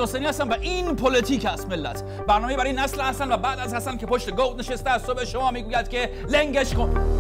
حسینی هستم و این پلیتیک است ملت. برنامه برای نسل حسن و بعد از حسن که پشت گود نشسته از صبح شما میگوید که لنگش کن.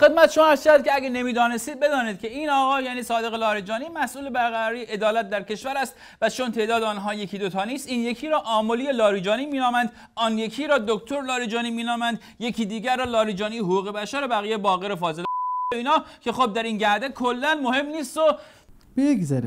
خدمت شما عرض شد که اگه نمیدانستید بدانید که این آقا یعنی صادق لاریجانی مسئول برقراری عدالت در کشور است و چون تعداد آنها یکی دوتا نیست، این یکی را عاملی لاریجانی مینامند، آن یکی را دکتر لاریجانی مینامند، یکی دیگر را لاریجانی حقوق بشر و بقیه باقر فاضل اینا که خب در این گرده کلا مهم نیست و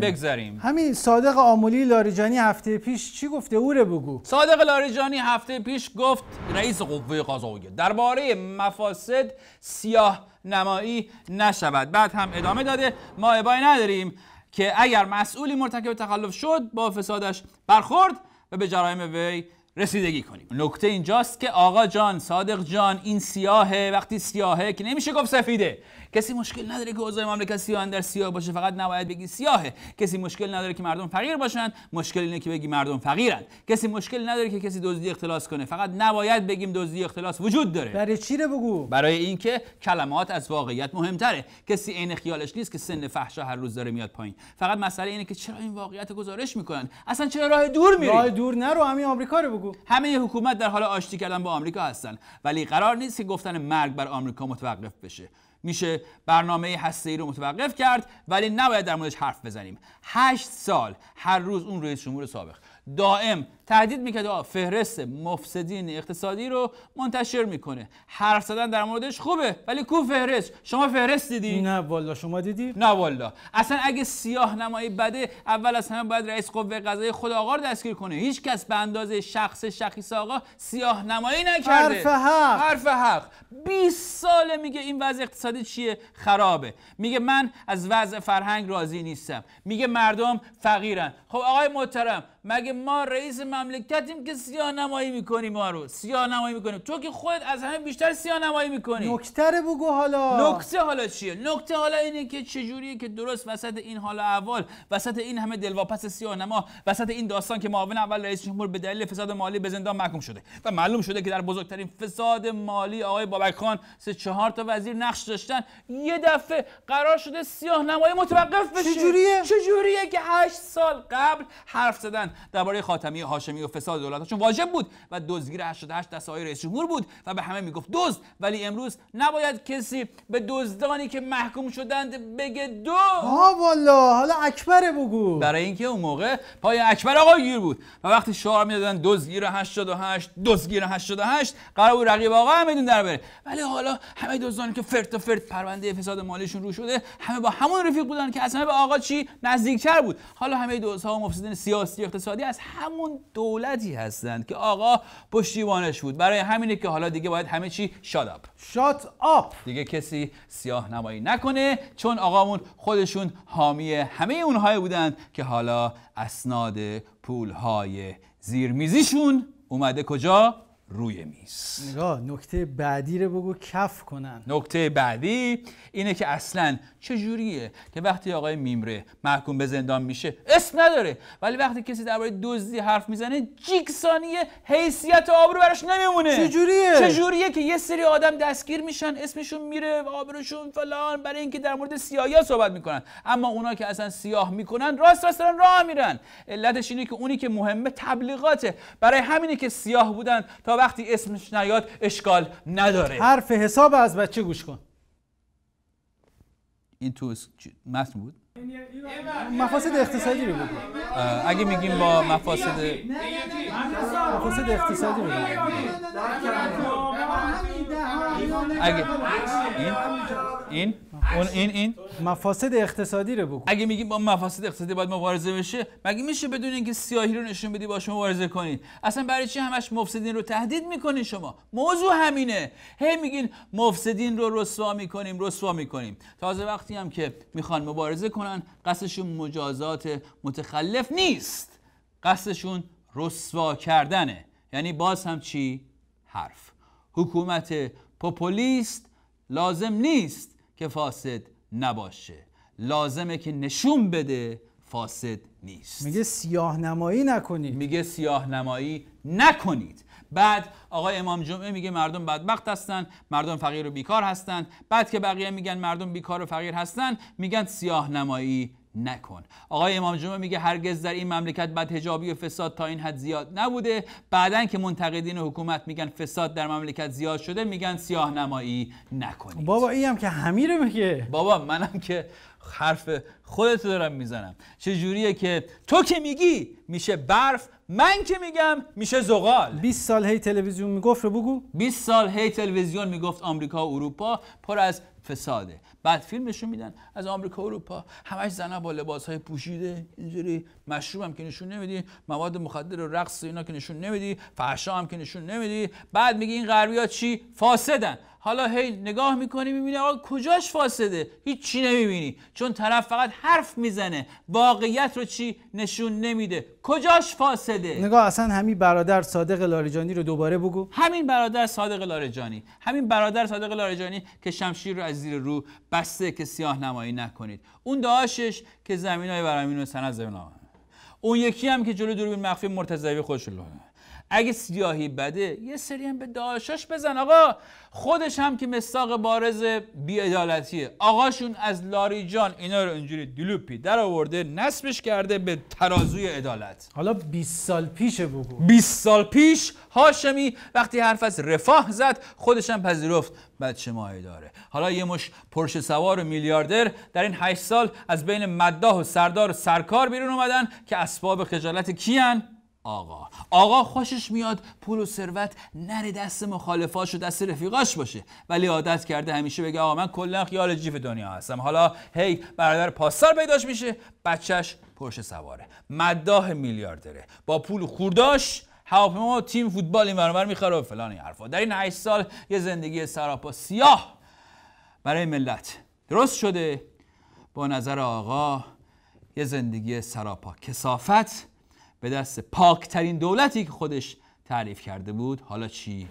بگذاریم. همین صادق عاملی لاریجانی هفته پیش چی گفته؟ اوره بگو. صادق لاریجانی هفته پیش گفت رئیس قوه قضاییه درباره مفاسد سیاه نمایی نشود. بعد هم ادامه داده ما ابایی نداریم که اگر مسئولی مرتکب تخلف شد با فسادش برخورد و به جرایم وی رسیدگی کنیم. نکته اینجاست که آقا جان، صادق جان، این سیاهه. وقتی سیاهه که نمیشه گفت سفیده. کسی مشکل نداره که اوضاع مملکت سیاه در سیاه باشه، فقط نباید بگی سیاهه. کسی مشکل نداره که مردم فقیر باشن، مشکل اینه که بگی مردم فقیرن. کسی مشکل نداره که کسی دزدی اختلاس کنه، فقط نباید بگیم دزدی اختلاس وجود داره. برای چی رو بگو؟ برای اینکه کلمات از واقعیت مهمتره. کسی عین خیالش نیست که سن فحشا هر روز داره میاد پایین. فقط مسئله اینه که چرا این واقعیت گزارش میکنن؟ اصلا چرا راه دور میری؟ راه دور نرو، همین آمریکا رو بگو. همه حکومت در حال آشتی کردن با آمریکا هستن، ولی قرار نیست که گفتن مرگ بر آمریکا متوقف بشه. میشه برنامه هسته‌ای رو متوقف کرد ولی نباید در موردش حرف بزنیم. 8 سال هر روز اون رئیس جمهور سابق دائم تهدید میکرد فهرست مفسدین اقتصادی رو منتشر میکنه. حرف زدن در موردش خوبه ولی کو فهرست؟ شما فهرست دیدی؟ نه والا. شما دیدی؟ نه والا. اصلا اگه سیاه نمایی بده اول از همه باید رئیس قوه قضاییه خود آقا رو دستگیر کنه. هیچ کس به اندازه شخص شخیص آقا سیاه نمایی نکرده. حرف حق. 20 ساله میگه این وضع اقتصادی چیه؟ خرابه. میگه من از وضع فرهنگ راضی نیستم. میگه مردم فقیرن. خب آقای محترم، مگه ما رئیس مملکتیم که سیاه نمایی میکنیم؟ ما رو سیاه نمایی میکنیم. تو که خودت از همه بیشتر سیاه نمایی میکنی. نکته رو بگو حالا. نکته حالا چیه؟ نکته حالا اینه که چجوریه که درست وسط این حال احوال، وسط این همه دلواپس سیاه نما، وسط این داستان که معاون اول رئیس جمهور به دلیل فساد مالی به زندان محکوم شده و معلوم شده که در بزرگترین فساد مالی آقای بابک خان 3-4 تا وزیر نقش داشتن، یه دفعه قرار شده سیاه نمایی متوقف بشه. چجوریه که 8 سال قبل حرف زدن درباره خاتمی هاشمی و فساد دولتشون واجب بود و دزدگیر 88 دست آقای رئیس جمهور بود و به همه میگفت دزد، ولی امروز نباید کسی به دزدانی که محکوم شدند بگه دزد. والا. حالا اکبر بگو. برای اینکه اون موقع پای اکبر آقا گیر بود و وقتی شعار میدادن دزدگیر 88 دزدگیر 88 قرار بود رقیب آقا هم میدون در بره. ولی حالا همه دزدانی که فرد تا فرد پرونده فساد مالیشون رو شده همه با همون رفیق بودن که اصلا به آقا چی نزدیکتر بود. حالا همه دزدها و مفسدین سیاسی اقتصادی از همون دولتی هستند که آقا پشتیبانش بود. برای همینه که حالا دیگه باید همه چی شات آپ دیگه کسی سیاه نمایی نکنه، چون آقامون خودشون حامی همه اونهایی بودند که حالا اسناد پولهای زیرمیزیشون اومده کجا؟ روی میز. نگاه، نکته بعدی رو بگو کف کنن. نکته بعدی اینه که اصلا چجوریه که وقتی آقای میمره محکوم به زندان میشه اسم نداره، ولی وقتی کسی درباره دزدی حرف میزنه جیکسانیه حیثیت و آبرو براش نمیمونه. چجوریه که یه سری آدم دستگیر میشن اسمشون میره آبروشون فلان برای اینکه در مورد سیاهی‌ها صحبت میکنن، اما اونا که اصلا سیاه میکنن راست دارن راه میرن. علتش اینه که اونی که مهمه تبلیغاته. برای همینه که سیاه بودن تا وقتی اسمش نیاد اشکال نداره. حرف حساب از بچه گوش کن. این تو متن بود؟ مفاسد اقتصادی رو بگو. اگه میگیم با مفاسد اقتصادی رو بگو. اگه این مفاسد اقتصادی رو بگو. اگه میگیم با مفاسد اقتصادی باید مبارزه بشه، مگه میشه بدون اینکه سیاهی رو نشون بدی باهاش مبارزه کنید؟ اصلا برای چی همش مفسدین رو تهدید میکنین شما؟ موضوع همینه. هی میگین مفسدین رو رسوا میکنیم. تازه وقتی هم که میخوان مبارزه کنن قصدشون مجازات متخلف نیست، قصدشون رسوا کردنه. یعنی باز هم چی؟ حرف. حکومت پوپولیست لازم نیست که فاسد نباشه، لازمه که نشون بده فاسد نیست. میگه سیاه نمایی نکنید. میگه سیاه نمایی نکنید. بعد آقای امام جمعه میگه مردم بدبخت هستن، مردم فقیر و بیکار هستن. بعد که بقیه میگن مردم بیکار و فقیر هستن، میگن سیاه نمایی نکن. آقای امام جمعه میگه هرگز در این مملکت بدحجابی و فساد تا این حد زیاد نبوده. بعدن که منتقدین حکومت میگن فساد در مملکت زیاد شده، میگن سیاه نمایی نکنید. بابا این هم که همین رو میگه. بابا منم که حرف خودت دارم میزنم. چجوریه که تو که میگی میشه برف، من که میگم میشه زغال. 20 سال هی تلویزیون میگفت رو بگو. 20 سال هی تلویزیون میگفت آمریکا و اروپا پر از فساده. بعد فیلمشون میدن از آمریکا و اروپا، همش زنا با لباسهای پوشیده اینجوری، مشروب هم که نشون نمیدی، مواد مخدر و رقص اینا که نشون نمیدی، فحشا هم که نشون نمیدی. بعد میگی این غربی‌ها چی؟ فاسدن. حالا هی نگاه میکنی میبینی آقا کجاش فاسده؟ هیچ چی نمیبینی، چون طرف فقط حرف میزنه، واقعیت رو چی نشون نمیده. کجاش فاسده؟ نگاه اصلا همین برادر صادق لاریجانی رو دوباره بگو. همین برادر صادق لاریجانی، همین برادر صادق لاریجانی که شمشیر رو از زیر رو بسته که سیاه نمایی نکنید. اون داشتش که زمینای برامین و سند زمین آمد. اون یکی هم که جلو دوربین مخفی مرتضوی خودش رو. اگه سیاهی بده یه سری هم به داشاش بزن. آقا خودش هم که مصداق بارز بی‌عدالتیه. آقاشون از لاریجان اینا رو اینجوری دلوپی در آورده، نصبش کرده به ترازوی عدالت. حالا 20 سال پیشه بگو. 20 سال پیش هاشمی وقتی حرف از رفاه زد، خودش هم پذیرفت بچه ماهی داره. حالا یه مش پرشه سوار و میلیاردر در این 8 سال از بین مداح و سردار و سرکار بیرون اومدن که اسباب خجالت کیان؟ آقا خوشش میاد پول و ثروت نره دست مخالفاش و دست رفیقاش باشه، ولی عادت کرده همیشه بگه آقا من کلا خیال جیف دنیا هستم. حالا هی برادر پاسدار پیداش میشه، بچهش پرشه سواره، مداح میلیاردره، با پول خورداش هواپیما و تیم فوتبال این ور میخره و فلان حرفا. در این 8 سال یه زندگی سراپا سیاه برای ملت درست شده. با نظر آقا یه زندگی سراپا کثافت به دست پاکترین دولتی که خودش تعریف کرده بود. حالا چی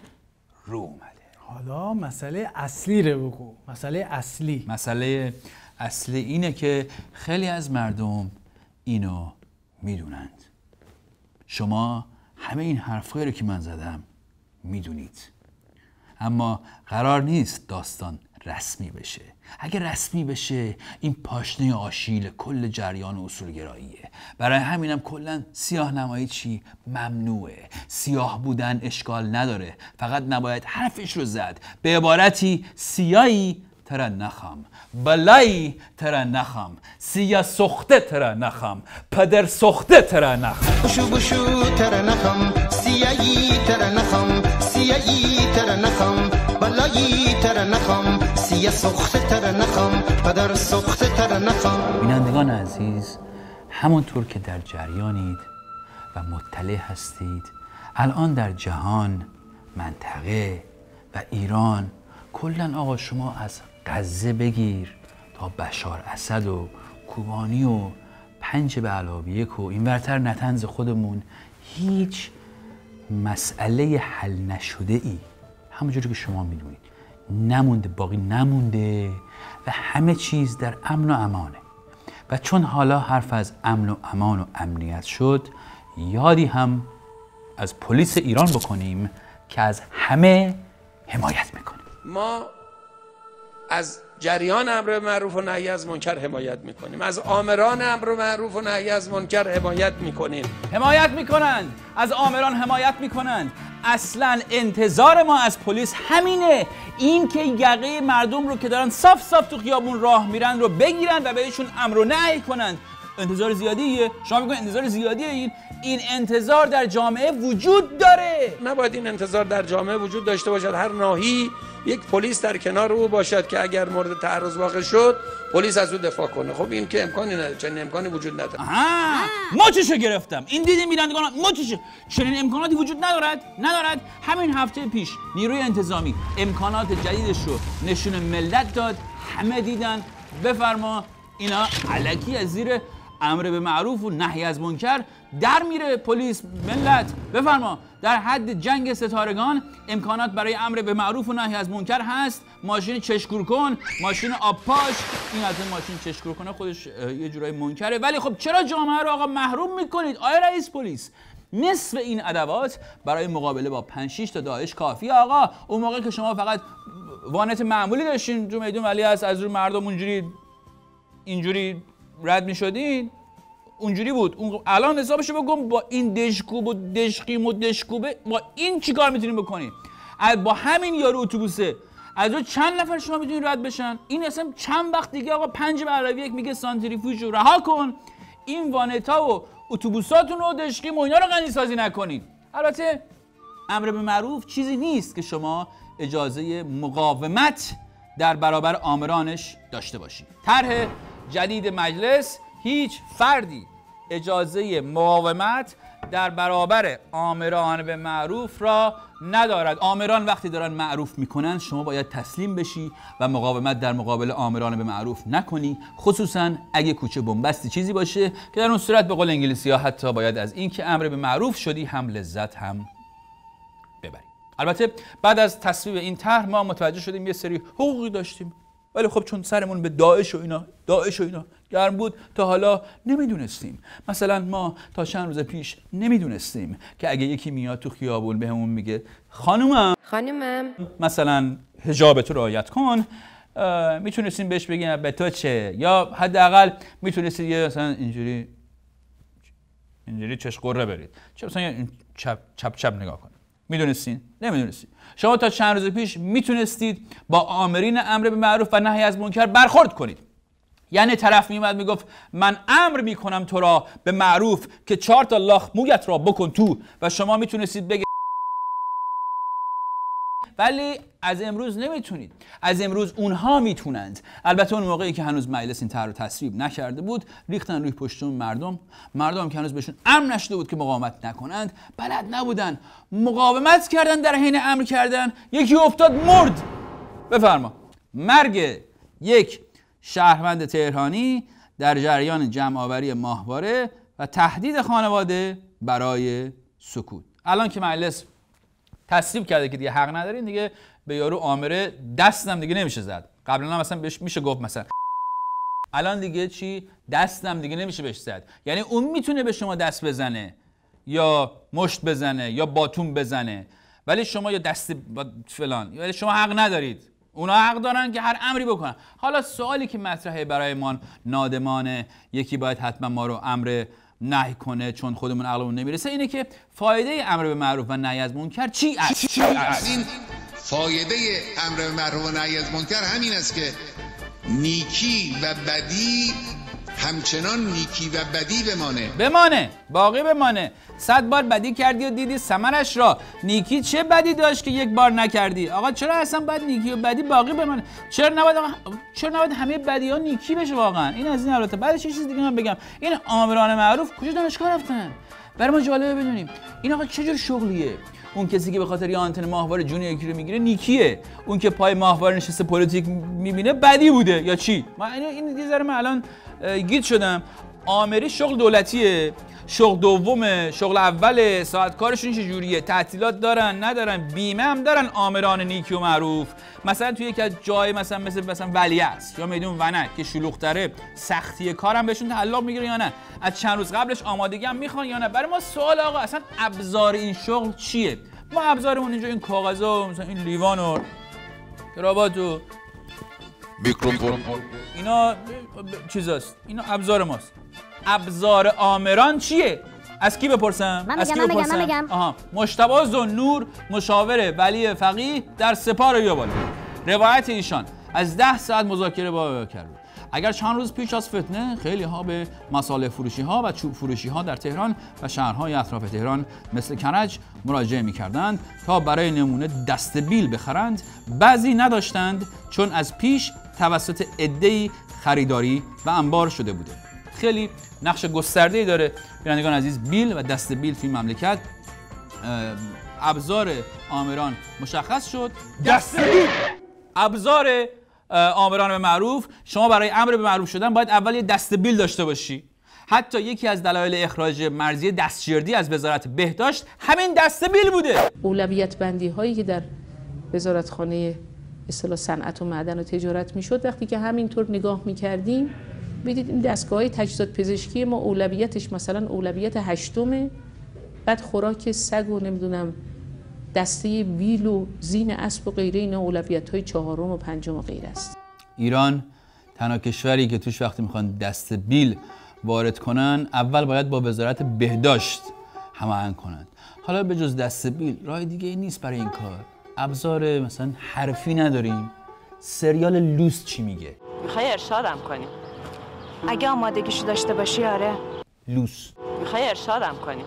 رو اومده؟ حالا مسئله اصلی رو بگو. مسئله اصلی اینه که خیلی از مردم اینو میدونند. شما همه این حرفایی رو که من زدم میدونید، اما قرار نیست داستان رسمی بشه. اگه رسمی بشه این پاشنه آشیل کل جریان اصولگراییه. برای همینم کلا سیاه نمایی چی؟ ممنوعه. سیاه بودن اشکال نداره، فقط نباید حرفش رو زد. به عبارتی سیاهی ترا نخم، بلایی ترا نخم، سیاه سخته ترا نخم، پدر سخته ترا نخم. بشو ترا نخم، سیاهی ترا نخم، سیاهی ترا نخم، بلایی ترا نخم، سیاه سخته ترا نخم، پدر سخته ترا نخم. بینندگان عزیز، همونطور که در جریانید و مطلع هستید، الان در جهان، منطقه و ایران کلن آقا شما از غزه بگیر تا بشار اسد و کوبانی و 5+1 و این ورتر نتنز خودمون، هیچ مسئله حل نشده ای همونجوری که شما میدونید نمونده، باقی نمونده و همه چیز در امن و امانه. و چون حالا حرف از امن و امان و امنیت شد، یادی هم از پلیس ایران بکنیم که از همه حمایت میکنه. ما از جریان امر معروف و نهی از منکر حمایت میکنیم، از آمران امر معروف و نهی از منکر حمایت میکنیم. حمایت میکنند، از آمران حمایت میکنند. اصلا انتظار ما از پلیس همینه، این که یقه مردم رو که دارن صاف صاف تو خیابون راه میرن رو بگیرن و بهشون امر و نهی کنند. انتظار زیادیه؟ شما میگن انتظار زیادیه؟ این انتظار در جامعه وجود داره. نباید این انتظار در جامعه وجود داشته باشد. هر ناحیه‌ای یک پلیس در کنار او باشد که اگر مورد تعرض واقع شد پلیس از او دفاع کنه. خب این که امکانی نداره، چنین امکانی وجود نداره. ما چیشو گرفتم. این دیدین بینندگان، ما چیشو، چنین امکاناتی وجود ندارد. همین هفته پیش نیروی انتظامی امکانات جدیدش رو نشون ملت داد، همه دیدن. بفرما اینا الکی از زیر امر به معروف و نهی از منکر در میره پلیس. ملت بفرما در حد جنگ ستارگان امکانات برای امر به معروف و نهی از منکر هست. ماشین چشکور کن، ماشین آب پاش، این از ماشین چشکور کنه خودش یه جورای منکره، ولی خب چرا جامعه رو آقا محروم میکنید آقای رئیس پلیس؟ نصف این ادوات برای مقابله با 5-6 تا داعش کافیه آقا. اون موقع که شما فقط وانت معمولی داشتین تو میدون ولی از روی مردم اینجوری رد میشدین، اونجوری بود. الان حسابشو بگم با این دشکوب و دشقیم و دشکوبه با این چیکار میتونیم بکنیم؟ با همین یارو اتوبوسه از اون چند نفر شما میتونید رد بشن؟ این اصلا چند وقت دیگه آقا 5+1 میگه سانتریفیوژ رو رها کن، این وانتا و اتوبوساتون رو دشقیم و اینا رو غنی سازی نکنید. البته امر به معروف چیزی نیست که شما اجازه مقاومت در برابر آمرانش داشته باشید. طرح جدید مجلس هیچ فردی اجازه مقاومت در برابر آمران به معروف را ندارد. آمران وقتی دارن معروف میکنن شما باید تسلیم بشی و مقاومت در مقابل آمران به معروف نکنی، خصوصا اگه کوچه بنبستی چیزی باشه که در اون صورت به قول انگلیسی ها حتی باید از این که امر به معروف شدی هم لذت هم ببری. البته بعد از تصویب این طرح ما متوجه شدیم یه سری حقوقی داشتیم، ولی خب چون سرمون به داعش و اینا گرم بود تا حالا نمیدونستیم. مثلا ما تا چند روز پیش نمیدونستیم که اگه یکی میاد تو خیابون بهمون میگه خانومم مثلا حجابت رو رعایت کن، میتونستیم بهش بگیم به تو چه، یا حداقل میتونستید یه مثلا اینجوری چش قره برید، چه مثلا چپ نگاه کنید. میدونستین؟ نمیدونستید. شما تا چند روز پیش میتونستید با آمرین امر به معروف و نهی از منکر برخورد کنید. یعنی طرف میومد میگفت من امر میکنم تو را به معروف که 4 تا لاخ مویت را بکن تو، و شما میتونستید بگید. ولی از امروز نمیتونید. از امروز اونها میتونند. البته اون موقعی که هنوز مجلس این طرح رو تصویب نکرده بود ریختن روی پشتون مردم که هنوز بهشون امر نشده بود که مقاومت نکنند، بلد نبودن، مقاومت کردن، در حین امر کردن یکی افتاد مرد. بفرما. مرگ یک شهروند تهرانی در جریان جمع‌آوری ماهواره و تهدید خانواده برای سکوت. الان که مجلس تصویب کرده که دیگه حق ندارین، دیگه به یارو آمره دستم دیگه نمیشه زد. قبلا هم مثلا بهش میشه گفت مثلا، الان دیگه چی؟ دستم دیگه نمیشه بهش زد. یعنی اون میتونه به شما دست بزنه یا مشت بزنه یا باتون بزنه، ولی شما یا دست فلان، ولی شما حق ندارید. اونا حق دارن که هر امری بکنن. حالا سوالی که مطرحه برای ما نادمانه، یکی باید حتما ما رو امر نهی کنه چون خودمون عقلمون نمیرسه، اینه که فایده امر به معروف و نهی از منکر چی است؟ این فایده امر به معروف و نهی از منکر همین است که نیکی و بدی همچنان نیکی و بدی بمانه، باقی بمانه. 100 بار بدی کردی و دیدی ثمرش را. نیکی چه بدی داشت که یک بار نکردی؟ آقا چرا اصلا باید نیکی و بدی باقی بمانه؟ چرا نباید همه بدی ها نیکی بشه واقعا؟ این از این. البته بعدش یه چیز دیگه من بگم، این آمران معروف کجا دانشگاه رفتن؟ برای ما جالبه بدونیم این آقا چه جور شغلیه؟ اون کسی که به خاطر یه آنتن ماهواره جون یکی رو میگیره نیکیه، اون که پای ماهواره نشسته پلیتیک میبینه بدی بوده یا چی؟ این یه ذره من الان گیج شدم. آمری شغل دولتیه، شغل دومه، شغل اوله، ساعت کارشون چه جوریه، تعطیلات دارن ندارن، بیمه هم دارن آمران نیکی و معروف. مثلا توی یکی از جای مثلا ولیعصر یا میدون ونک که شلوغ‌تره، سختی کارم بهشون تعلق میگیره یا نه؟ از چند روز قبلش آمادگی هم میخوان یا نه؟ برای ما سوال آقا اصلا ابزار این شغل چیه؟ ما ابزارمون اینجا این کاغذا، مثلا این لیوان و کراوات و میکروفون، اینا چیزاست، اینا ابزار ماست. ابزار آمران چیه؟ از کی بپرسم؟ من میگم. مجتبی ذوالنور، مشاور ولی فقیه در سپاه رو بالا. روایت ایشان از 10 ساعت مذاکره با کرد. اگر چند روز پیش از فتنه خیلی ها به مصالح فروشی ها و چوب فروشی ها در تهران و شهرهای اطراف تهران مثل کرج مراجعه می‌کردند تا برای نمونه دستبیل بخرند، بعضی نداشتند چون از پیش توسط عده‌ای خریداری و انبار شده بوده. خیلی نقش گسترده‌ای داره بینندگان عزیز بیل و دستبیل توی مملکت. ابزار آمران مشخص شد. دستبیل ابزار آمران به معروف. شما برای امر به معروف شدن باید اول یه دستبیل داشته باشی. حتی یکی از دلایل اخراج مرضیه دستشیردی از وزارت بهداشت همین دسته‌بیل بوده. اولویت بندی هایی که در وزارتخانه اصطلاح صنعت و معدن و تجارت میشد، وقتی که همینطور نگاه میکردیم بدید این دستگاه‌های تجهیزات پزشکی ما اولویتش مثلا اولویت 8م، بعد خوراک سگ و نمیدونم دسته بیل و زین اسب و غیره اینا اولویت‌های 4م و 5م و غیره است. ایران تنها کشوری که توش وقتی میخوان دسته بیل وارد کنن اول باید با وزارت بهداشت هماهنگ کنند. حالا به جز دسته بیل راه دیگه ای نیست برای این کار. ابزار مثلا حرفی نداریم. سریال لوس چی میگه؟ میخوای ارشادم کنی؟ اگه آمادگیشو داشته باشی آره. لوس. میخوای ارشادم کنی؟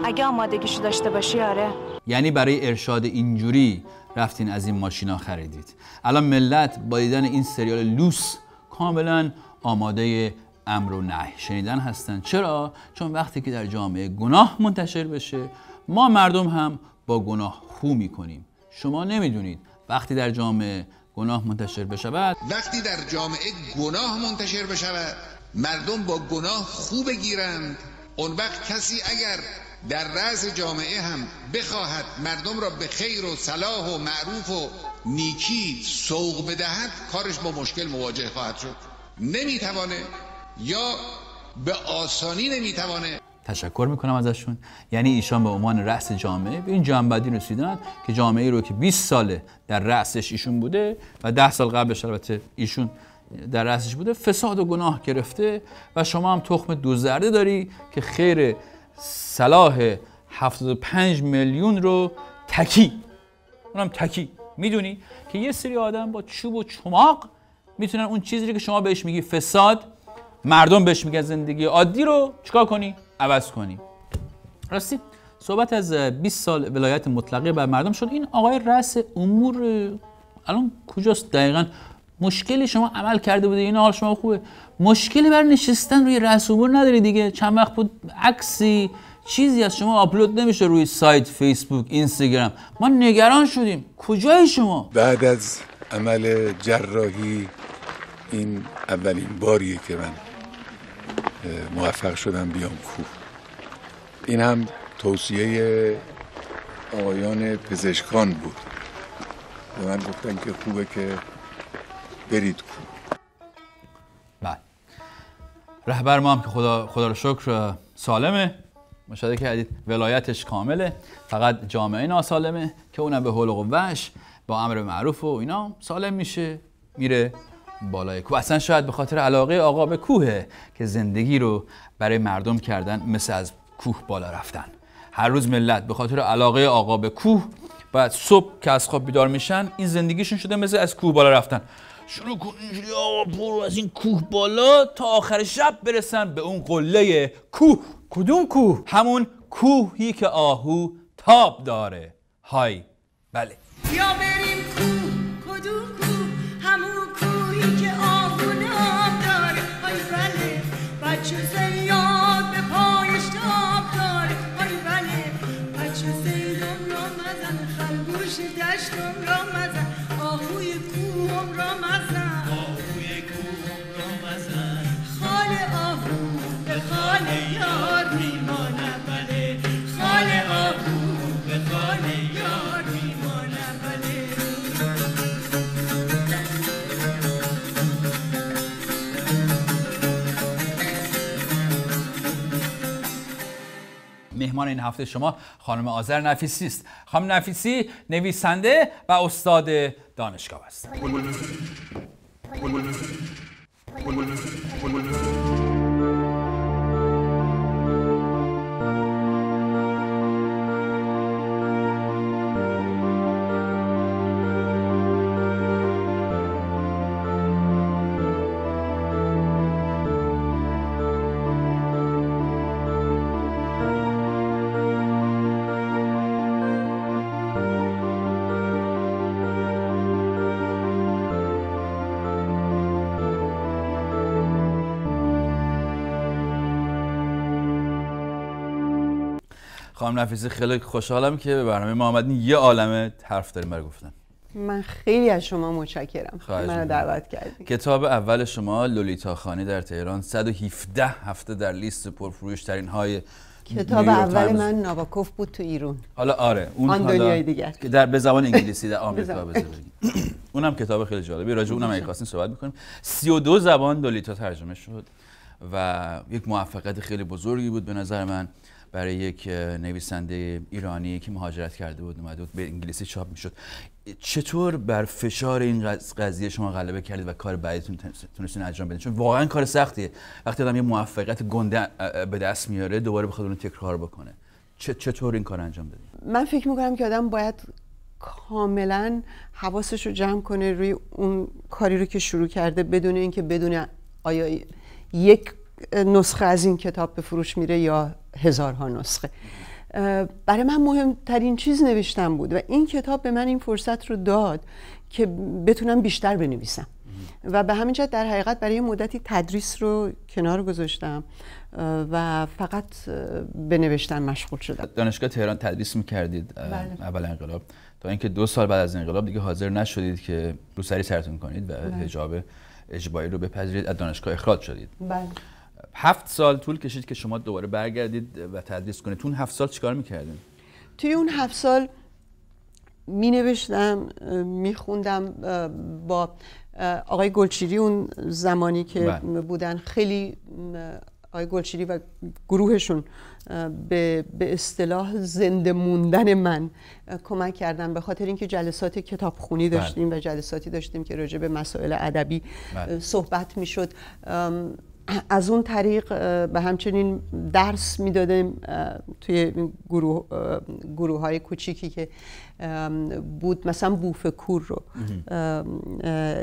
اگه آمادگیشو داشته باشی آره. یعنی برای ارشاد اینجوری رفتین از این ماشینا خریدید. الان ملت با دیدن این سریال لوس کاملا آماده امر و نهی شنیدن هستن. چرا؟ چون وقتی که در جامعه گناه منتشر بشه ما مردم هم با گناه خو میکنیم. شما نمیدونید وقتی در جامعه گناه منتشر بشود، وقتی در جامعه گناه منتشر بشود مردم با گناه خو بگیرند، اون وقت کسی اگر در رأس جامعه هم بخواهد مردم را به خیر و صلاح و معروف و نیکی سوق بدهد کارش با مشکل مواجه خواهد شد. نمیتوانه یا به آسانی نمیتوانه. تشکر میکنم ازشون. یعنی ایشان به عنوان رأس جامعه به این جنبندی رسیدن که جامعه رو که 20 ساله در رأسش ایشون بوده و 10 سال قبلش البته ایشون در رأسش بوده فساد و گناه گرفته و شما هم تخم دوزرده داری که خیر صلاح 75 میلیون رو تکی، اونم تکی. میدونی که یه سری آدم با چوب و چماق میتونن اون چیزی که شما بهش میگی فساد، مردم بهش میگن زندگی عادی رو چیکار کنی؟ عوض کنی. راستی صحبت از 20 سال ولایت مطلقه بر مردم شد. این آقای رأس امور الان کجاست دقیقاً؟ مشکلی شما عمل کرده بوده این حال شما خوبه، مشکلی بر نشستن روی رأس امور نداری دیگه. چند وقت بود عکسی چیزی از شما آپلود نمیشه روی سایت، فیسبوک، اینستاگرام. ما نگران شدیم. کجای شما؟ بعد از عمل جراحی این اولین باریه که من موفق شدم بیام کوه. این هم توصیه آقایان پزشکان بود. به من گفتن که خوبه که برید کوه. بله. رهبر ما هم که خدا رو شکر سالمه. مشاهده کردید ولایتش کامله، فقط جامعه ناسالمه که اونم به حول و قوهش با امر معروف و اینا سالم میشه میره بالای کوه. اصلا شاید به خاطر علاقه آقا به کوهه که زندگی رو برای مردم کردن مثل از کوه بالا رفتن. هر روز ملت به خاطر علاقه آقا به کوه بعد صبح که از خواب بیدار میشن این زندگیشون شده مثل از کوه بالا رفتن. شروع کن اینجوری آقا برو از این کوه بالا تا آخر شب برسن به اون قله کوه. کدوم کوه؟ همون کوهی که آهو تاب داره. های بله. یا بریم کوه، کدوم کوه؟ همون کوهی که آهو نام داره. های بله. بچه زیاد به پایش تاب داره. های بله. بچه زیدم را مزن، خرگوش دشتم را مزن، آهوی کوهم را مزن، آهوی کوهم را مزن. خال آهو به خال یار میمانه بله. خال آهو به خال یار میمانه بله. مهمان این هفته شما خانم آذر نفیسی است. خانم نفیسی نویسنده و استاد دانشگاه است. خانم نفیسی خیلی خوشحالم که به برنامه ما آمدین. یه عالمه حرف داریم برای گفتن. من خیلی از شما متشکرم منو دعوت کردید. کتاب اول شما لولیتا خانی در تهران 117 هفته در لیست پرفروش ترین های کتاب اول من ناباکوف بود تو ایران. حالا آره اون دنیای دیگر که در به زبان انگلیسی در آمریکا بزنید. اونم کتاب خیلی جالبی، راجع اونم اگه خواستین صحبت می‌کنیم. 32 زبان لولیتا ترجمه شد و یک موفقیت خیلی بزرگی بود به نظر من برای یک نویسنده ایرانی که مهاجرت کرده بود اومده بود به انگلیسی چاپ میشد. چطور بر فشار این قضیه شما غلبه کردید و کار بعدیتون تونستین انجام بدید؟ چون واقعا کار سختیه وقتی آدم یه موفقیت گنده به دست میاره دوباره بخواد اون تکرار بکنه. چطور این کار انجام دادید؟ من فکر میکنم که آدم باید کاملا حواسش رو جمع کنه روی اون کاری رو که شروع کرده بدون اینکه بدون آیا یک نسخه از این کتاب به فروش میره یا هزارها نسخه. برای من مهمترین چیز نوشتن بود و این کتاب به من این فرصت رو داد که بتونم بیشتر بنویسم و به همین جهت در حقیقت برای مدتی تدریس رو کنار گذاشتم و فقط به نوشتن مشغول شدم. دانشگاه تهران تدریس میکردید اول انقلاب تا اینکه 2 سال بعد از انقلاب دیگه حاضر نشدید که روسری سرتون کنید و حجاب اجباری رو بپذیرید، از دانشگاه اخراج شدید. بله. 7 سال طول کشید که شما دوباره برگردید و تدریس کنید. تو اون 7 سال چیکار میکردین؟ توی اون 7 سال می نوشتم، می خوندم با آقای گلچیری اون زمانی که بودن. خیلی آقای گلچیری و گروهشون به اصطلاح زنده موندن من کمک کردن، به خاطر اینکه جلسات کتابخونی داشتیم و جلساتی داشتیم که راجع به مسائل ادبی صحبت میشد. از اون طریق به همچنین درس میدادیم توی گروه های کوچیکی که بود. مثلا بوفکور رو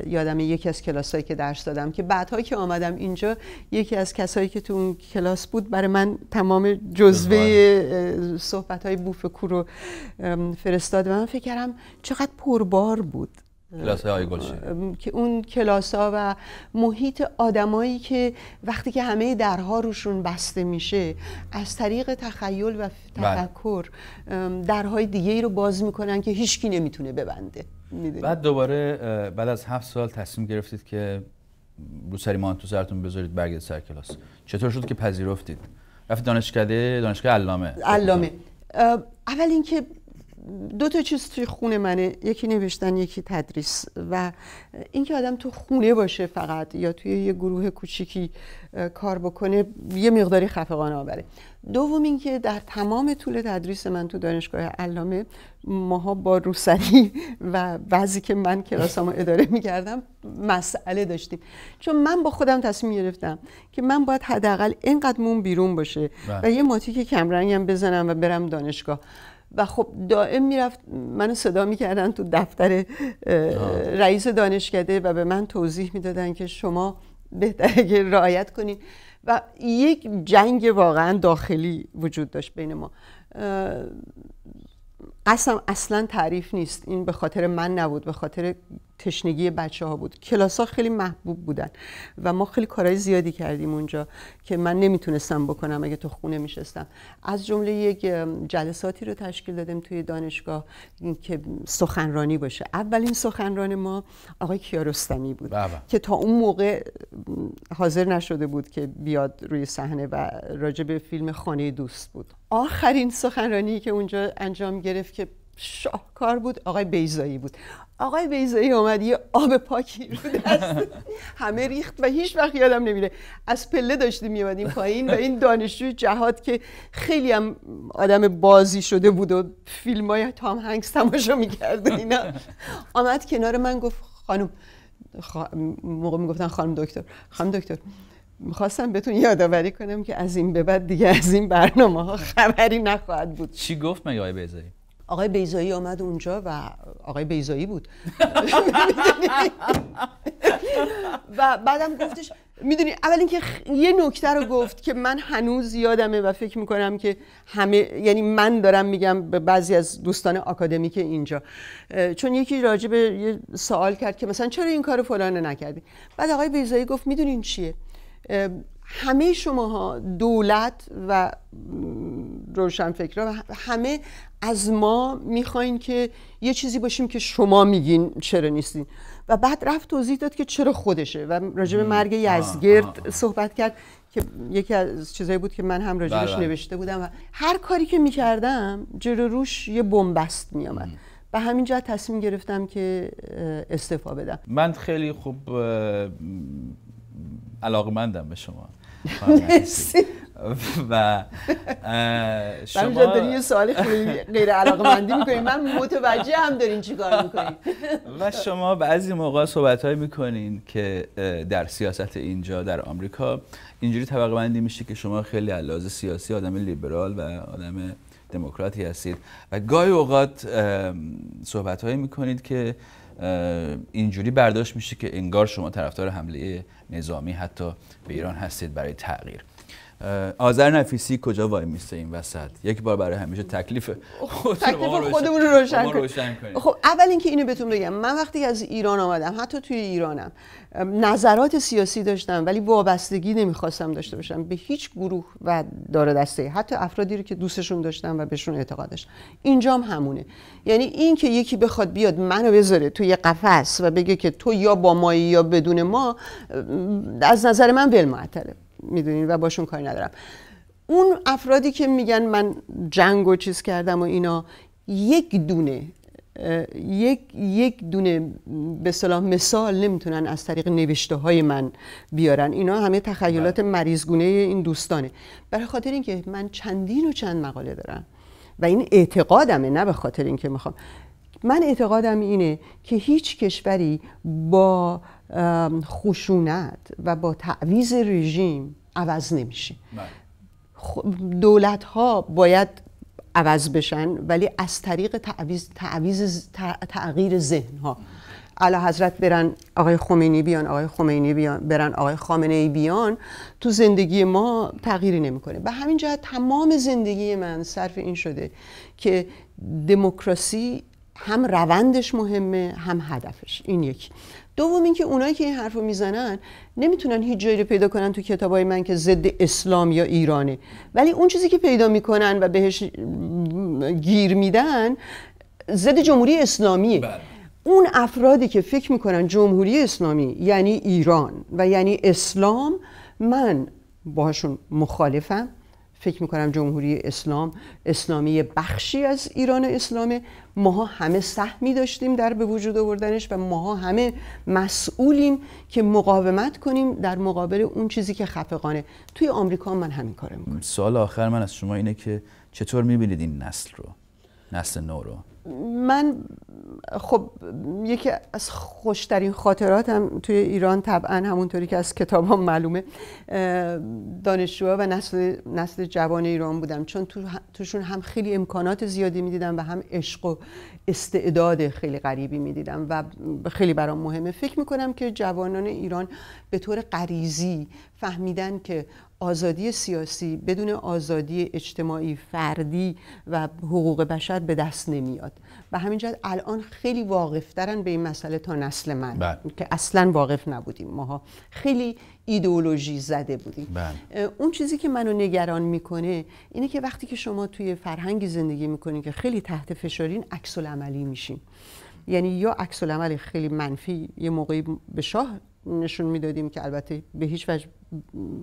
یادم یکی از کلاسایی که درس دادم که بعدها که آمدم اینجا یکی از کسایی که تو اون کلاس بود برای من تمام جزوه صحبت های بوفکور رو فرستاد و من فکر کردم چقدر پربار بود کلاس های گلچیری که اون کلاس ها و محیط آدمایی که وقتی که همه درها روشون بسته میشه از طریق تخیل و تفکر درهای دیگه ای رو باز میکنن که هیچکی نمیتونه ببنده. بعد دوباره بعد از 7 سال تصمیم گرفتید که روسری مانتو سرتون بذارید برگردید سر کلاس. چطور شد که پذیرفتید؟ رفتید دانشگاه علامه. اول اینکه 2 تا چیز توی خونه منه، یکی نوشتن یکی تدریس و اینکه آدم تو خونه باشه فقط یا توی یه گروه کوچیکی کار بکنه یه مقداری خفقان آوره. دوم اینکه در تمام طول تدریس من تو دانشگاه علامه ماها با روسری و بعضی که من کلاسامو اداره می‌کردم مسئله داشتیم، چون من با خودم تصمیم گرفتم که من باید حداقل اینقدر موم بیرون باشه و یه ماتیک کمرنگم بزنم و برم دانشگاه. و خب دائم میرفت منو صدا میکردن تو دفتر رئیس دانشکده و به من توضیح میدادن که شما بهتره که رعایت کنین و یک جنگ واقعا داخلی وجود داشت بین ما. قسم اصلا تعریف نیست، این به خاطر من نبود، به خاطر تشنگی بچه ها بود. کلاس ها خیلی محبوب بودن و ما خیلی کارهای زیادی کردیم اونجا که من نمیتونستم بکنم اگه تو خونه میشستم. از جمله یک جلساتی رو تشکیل دادیم توی دانشگاه که سخنرانی باشه. اولین سخنران ما آقای کیارستمی بود که تا اون موقع حاضر نشده بود که بیاد روی صحنه و راجع به فیلم خانه دوست بود. آخرین سخنرانی که اونجا انجام گرفت که شاهکار بود آقای بیضایی بود. آقای بیضایی اومد یه آب پاکی رو دست همه ریخت و هیچ وقت یادم نمیره از پله داشتیم میومدیم پایین و این دانشجوی جهاد که خیلی هم آدم بازی شده بود و فیلمای تام هنگس تماشا میکرد و اینا آمد کنار من گفت خانم موقع میگفتن خانم دکتر میخواستم بهتون یادآوری کنم که از این به بعد دیگه از این برنامه ها خبری نخواهد بود. چی گفت مگه آقای بیضایی؟ آقای بیضایی آمد اونجا و آقای بیضایی بود و بعدم گفتش میدونی اول اینکه یه نکته رو گفت که من هنوز یادمه و فکر میکنم که همه، یعنی من دارم میگم به بعضی از دوستان آکادمیک اینجا، چون یکی راجع به یه سوال کرد که مثلا چرا این کارو فلان نکردی، بعد آقای بیضایی گفت میدونین چیه، همه شماها دولت و روشنفکرها همه از ما میخواین که یه چیزی باشیم که شما میگین چرا نیستین، و بعد رفت توضیح داد که چرا خودشه و راجع به مرگ یزدگرد صحبت کرد که یکی از چیزایی بود که من هم راجبش نوشته بودم و هر کاری که میکردم جلو روش یه بنبست میامد. به همین جهت تصمیم گرفتم که استعفا بدم. من خیلی خوب علاقمندم به شما و شما دارین یه سوال خیلی غیر علاقمندی میکنین، من متوجه هم دارین چی کار میکنین. و شما بعضی موقع صحبت‌هایی میکنین که در سیاست اینجا در آمریکا اینجوری طبقه بندی میشه که شما خیلی از لحاظ سیاسی آدم لیبرال و آدم دموکراتی هستید و گاهی اوقات صحبت‌هایی میکنید که اینجوری برداشت میشه که انگار شما طرفدار حمله نظامی حتی به ایران هستید برای تغییر. آذر نفیسی کجا وای میسته این وسط؟ یک بار برای همیشه تکلیف خودمون رو روشن کنیم. خب اول اینکه اینو بهتون بگم، من وقتی از ایران آمدم، حتی توی ایرانم نظرات سیاسی داشتم ولی وابستگی نمیخواستم داشته باشم به هیچ گروه و دار دسته، حتی افرادی رو که دوستشون داشتم و بهشون اعتقاد داشتم. اینجام همونه. یعنی این که یکی بخواد بیاد منو بذاره توی قفس و بگه که تو یا با مایی یا بدون ما، از نظر من ولمعطله، میدونین، و باشون کاری ندارم. اون افرادی که میگن من جنگ و چیز کردم و اینا، یک دونه به اصطلاح مثال نمیتونن از طریق نوشته های من بیارن. اینا همه تخیلات مریضگونه این دوستانه. برای خاطر اینکه من چندین و چند مقاله دارم و این اعتقادمه، نه به خاطر اینکه میخوام. من اعتقادم اینه که هیچ کشوری با خشونت و با تعویض رژیم عوض نمیشه. دولت ها باید عوض بشن ولی از طریق تغییر ذهن ها. اعلی حضرت برن آقای خمینی بیان، آقای خمینی بیان، برن آقای خامنه ای بیان، تو زندگی ما تغییری نمیکنه. به همین جهت تمام زندگی من صرف این شده که دموکراسی هم روندش مهمه هم هدفش. این یکی. دوم اینکه اونایی که این حرفو میزنن نمیتونن هیچ جایی رو پیدا کنن تو کتابای من که ضد اسلام یا ایرانه، ولی اون چیزی که پیدا میکنن و بهش گیر میدن ضد جمهوری اسلامیه. اون افرادی که فکر میکنن جمهوری اسلامی یعنی ایران و یعنی اسلام، من باهاشون مخالفم. فکر میکنم جمهوری اسلامی بخشی از ایران اسلامه. ماها همه سهمی داشتیم در به وجود آوردنش و ماها همه مسئولیم که مقاومت کنیم در مقابل اون چیزی که خفقانه. توی آمریکا من همین کارو میکنم. سوال آخر من از شما اینه که چطور میبینید این نسل نو رو؟ من خب یکی از خوشترین خاطراتم توی ایران طبعا همونطوری که از کتابام معلومه دانشجوها و نسل جوان ایران بودم، چون توشون هم خیلی امکانات زیادی میدیدم و هم عشق و استعداد خیلی غریبی میدیدم و خیلی برام مهمه. فکر میکنم که جوانان ایران به طور غریزی فهمیدن که آزادی سیاسی بدون آزادی اجتماعی فردی و حقوق بشر به دست نمیاد. و همین جهت الان خیلی واقفترن به این مسئله تا نسل من که اصلا واقف نبودیم. ماها خیلی ایدئولوژی زده بودیم. اون چیزی که منو نگران میکنه اینه که وقتی که شما توی فرهنگی زندگی میکنین که خیلی تحت فشارین، عکس العملی میشین. یعنی یا عکس العمل خیلی منفی یه موقعی به شاه نشون میدادیم که البته به هیچ وجه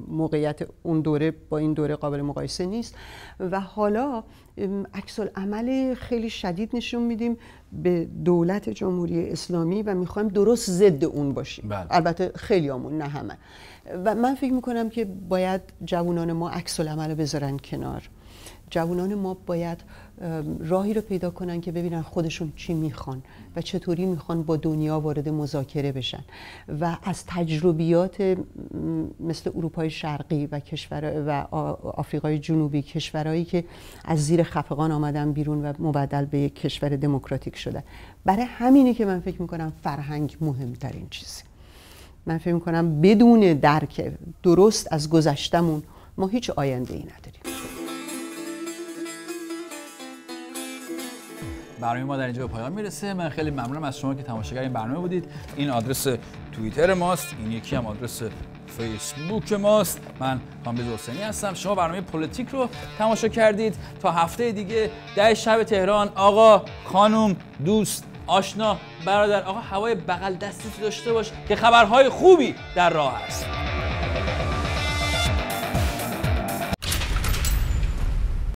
موقعیت اون دوره با این دوره قابل مقایسه نیست، و حالا عکس العمل خیلی شدید نشون میدیم به دولت جمهوری اسلامی و میخوایم درست ضد اون باشیم. البته خیلیامون، نه همه. و من فکر میکنم که باید جوانان ما عکس العمل بذارن کنار. جوانان ما باید راهی رو پیدا کنن که ببینن خودشون چی میخوان و چطوری میخوان با دنیا وارد مذاکره بشن و از تجربیات مثل اروپای شرقی و آفریقای جنوبی، کشورهایی که از زیر خفقان آمدن بیرون و مبدل به یک کشور دموکراتیک شدن. برای همینه که من فکر میکنم فرهنگ مهمترین چیزی. من فکر میکنم بدون درک درست از گذشتمون ما هیچ آینده ای نداریم. برنامه ما در اینجا به پایان میرسه. من خیلی ممنونم از شما که تماشاگر این برنامه بودید. این آدرس توییتر ماست، این یکی هم آدرس فیسبوک ماست. من کامبیز حسینی هستم. شما برنامه پلیتیک رو تماشا کردید. تا هفته دیگه 10 شب تهران. آقا، خانم، دوست، آشنا، برادر، آقا هوای بغل دستی داشته باش که خبرهای خوبی در راه است.